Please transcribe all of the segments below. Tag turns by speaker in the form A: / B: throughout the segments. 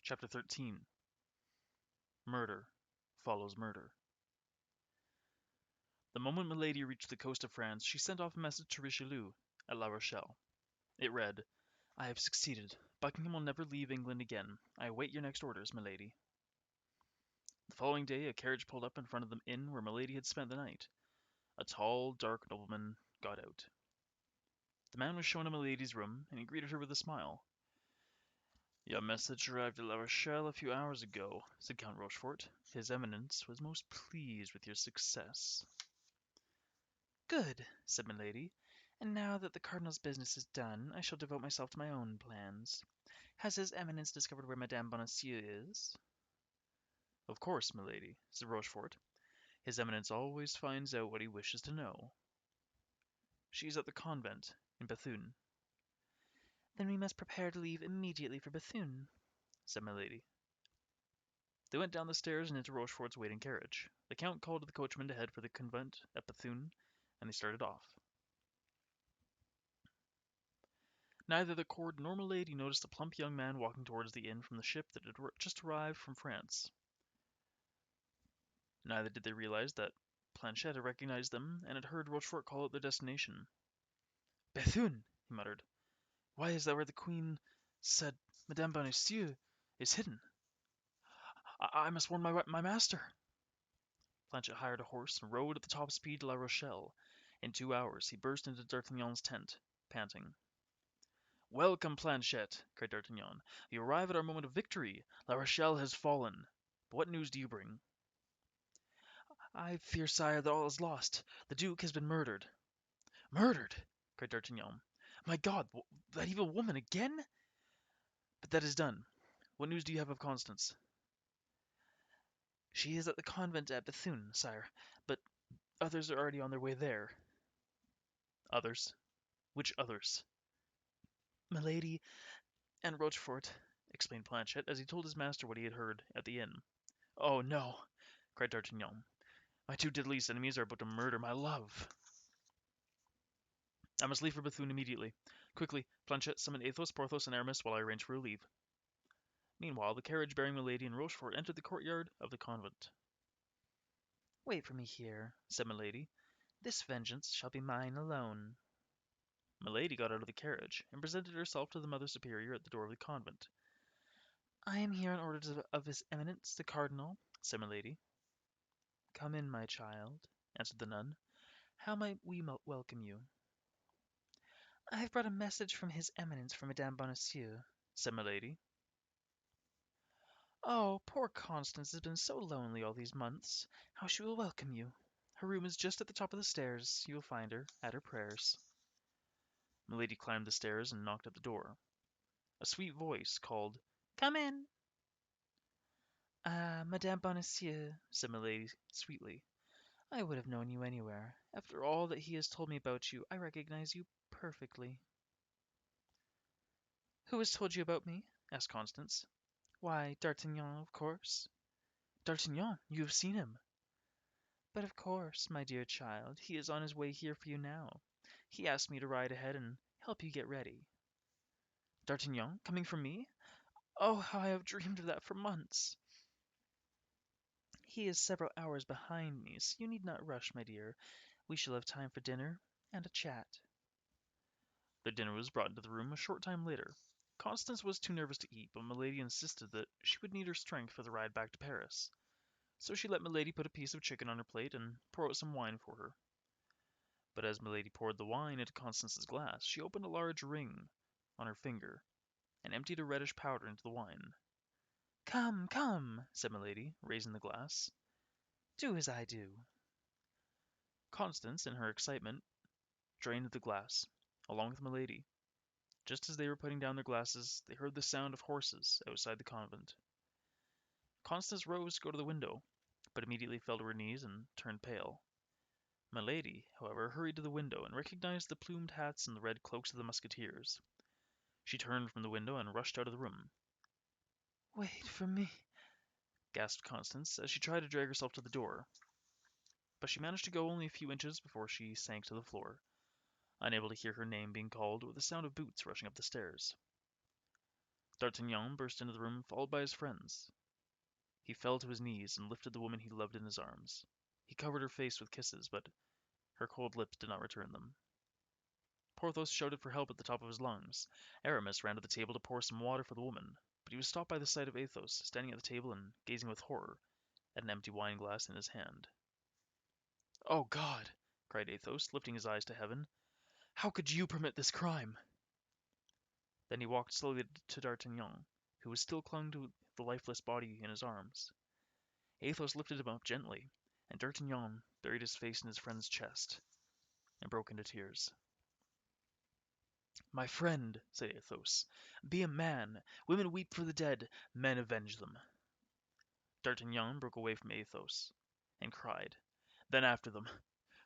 A: Chapter 13. Murder follows murder. The moment Milady reached the coast of France, she sent off a message to Richelieu at La Rochelle. It read, "I have succeeded. Buckingham will never leave England again. I await your next orders, Milady." The following day a carriage pulled up in front of the inn where Milady had spent the night. A tall, dark nobleman got out. The man was shown to Milady's room, and he greeted her with a smile. "Your message arrived at La Rochelle a few hours ago," said Count Rochefort. "His Eminence was most pleased with your success."
B: "Good," said Milady. "And now that the cardinal's business is done, I shall devote myself to my own plans. Has his Eminence discovered where Madame Bonacieux is?"
A: "Of course, Milady," said Rochefort. "His Eminence always finds out what he wishes to know. She is at the convent in Béthune."
B: "Then we must prepare to leave immediately for Béthune,"
A: said Milady. They went down the stairs and into Rochefort's waiting carriage. The Count called to the coachman to head for the convent at Béthune, and they started off. Neither the court nor Milady noticed a plump young man walking towards the inn from the ship that had just arrived from France. Neither did they realize that Planchet had recognized them and had heard Rochefort call out their destination. "Béthune!" he muttered. "Why, is that where the queen said Madame Bonacieux is hidden? I must warn my master." Planchet hired a horse and rode at the top speed to La Rochelle. In 2 hours he burst into D'Artagnan's tent, panting. "Welcome, Planchet!" cried D'Artagnan. "You arrive at our moment of victory. La Rochelle has fallen. But what news do you bring?"
B: "I fear, sire, that all is lost. The duke has been murdered."
A: "Murdered!" cried D'Artagnan. "My God, that evil woman again! But that is done. What news do you have of Constance?"
B: "She is at the convent at Béthune, sire, but others are already on their way there."
A: "Others? Which others?"
B: "Milady and Rochefort," explained
A: Planchet, as he told his master what he had heard at the inn. "Oh, no!" cried D'Artagnan. "My two deadliest enemies are about to murder my love." "I must leave for Béthune immediately. Quickly, Planchet, summon Athos, Porthos, and Aramis while I arrange for a leave." Meanwhile, the carriage bearing Milady and Rochefort entered the courtyard of the convent.
B: "Wait for me here," said Milady. "This vengeance shall be mine alone."
A: Milady got out of the carriage, and presented herself to the Mother Superior at the door of the convent.
B: "I am here on orders of his Eminence, the cardinal," said Milady. "Come in, my child," answered the nun. "How might we welcome you?" "I have brought a message from his Eminence for Madame Bonacieux," said Milady. "Oh, poor Constance has been so lonely all these months. How she will welcome you! Her room is just at the top of the stairs. You will find her at her prayers."
A: Milady climbed the stairs and knocked at the door. A sweet voice called,
B: "Come in." "Ah, Madame Bonacieux," said Milady sweetly, "I would have known you anywhere. After all that he has told me about you, I recognize you perfectly." "Who has told you about me?" asked Constance. "Why, D'Artagnan, of course."
A: "D'Artagnan! You have seen him?"
B: "But of course, my dear child. He is on his way here for you now. He asked me to ride ahead and help you get ready."
A: "D'Artagnan coming for me?
B: Oh, how I have dreamed of that for months!" "He is several hours behind me, so you need not rush, my dear. We shall have time for dinner and a chat."
A: Their dinner was brought into the room a short time later. Constance was too nervous to eat, but Milady insisted that she would need her strength for the ride back to Paris. So she let Milady put a piece of chicken on her plate and pour out some wine for her. But as Milady poured the wine into Constance's glass, she opened a large ring on her finger and emptied a reddish powder into the wine.
B: "Come, come," said
A: Milady, raising the glass.
B: "do as I do."
A: Constance, in her excitement, drained the glass, along with Milady. Just as they were putting down their glasses, they heard the sound of horses outside the convent. Constance rose to go to the window, but immediately fell to her knees and turned pale. Milady, however, hurried to the window and recognized the plumed hats and the red cloaks of the Musketeers. She turned from the window and rushed out of the room.
B: "Wait for me,"
A: gasped Constance, as she tried to drag herself to the door. But she managed to go only a few inches before she sank to the floor, unable to hear her name being called or the sound of boots rushing up the stairs. D'Artagnan burst into the room, followed by his friends. He fell to his knees and lifted the woman he loved in his arms. He covered her face with kisses, but her cold lips did not return them. Porthos shouted for help at the top of his lungs. Aramis ran to the table to pour some water for the woman, but he was stopped by the sight of Athos standing at the table and gazing with horror at an empty wine-glass in his hand. "Oh, God!" cried Athos, lifting his eyes to heaven. "How could you permit this crime?" Then he walked slowly to D'Artagnan, who still clung to the lifeless body in his arms. Athos lifted him up gently, and D'Artagnan buried his face in his friend's chest and broke into tears. "My friend," said Athos, "be a man. Women weep for the dead, men avenge them." D'Artagnan broke away from Athos, and cried, "Then after them.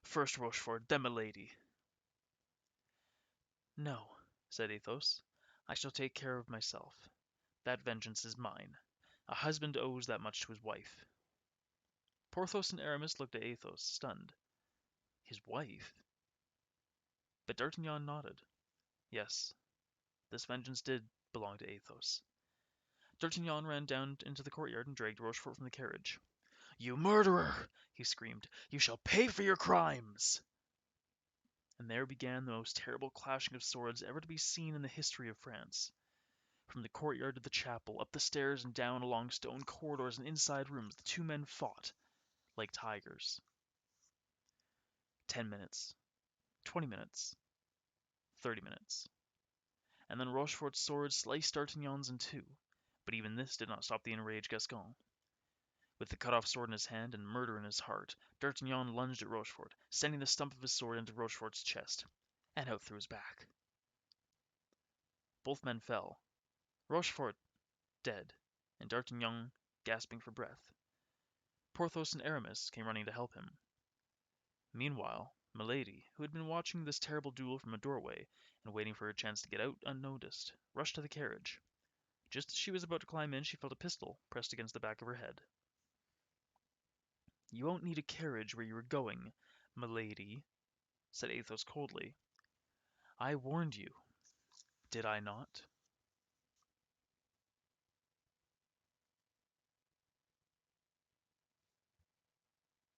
A: First Rochefort, then Milady." "No," said Athos, "I shall take care of myself. That vengeance is mine. A husband owes that much to his wife." Porthos and Aramis looked at Athos, stunned. His wife? But D'Artagnan nodded. Yes, this vengeance did belong to Athos. D'Artagnan ran down into the courtyard and dragged Rochefort from the carriage. "You murderer!" he screamed. "You shall pay for your crimes!" And there began the most terrible clashing of swords ever to be seen in the history of France. From the courtyard to the chapel, up the stairs and down along stone corridors and inside rooms, the two men fought like tigers. 10 minutes, 20 minutes, 30 minutes. And then Rochefort's sword sliced D'Artagnan's in two, but even this did not stop the enraged Gascon. With the cut-off sword in his hand and murder in his heart, D'Artagnan lunged at Rochefort, sending the stump of his sword into Rochefort's chest, and out through his back. Both men fell, Rochefort dead, and D'Artagnan gasping for breath. Porthos and Aramis came running to help him. Meanwhile, Milady, who had been watching this terrible duel from a doorway, and waiting for her chance to get out unnoticed, rushed to the carriage. Just as she was about to climb in, she felt a pistol pressed against the back of her head. "You won't need a carriage where you are going, Milady," said Athos coldly. "I warned you, did I not?"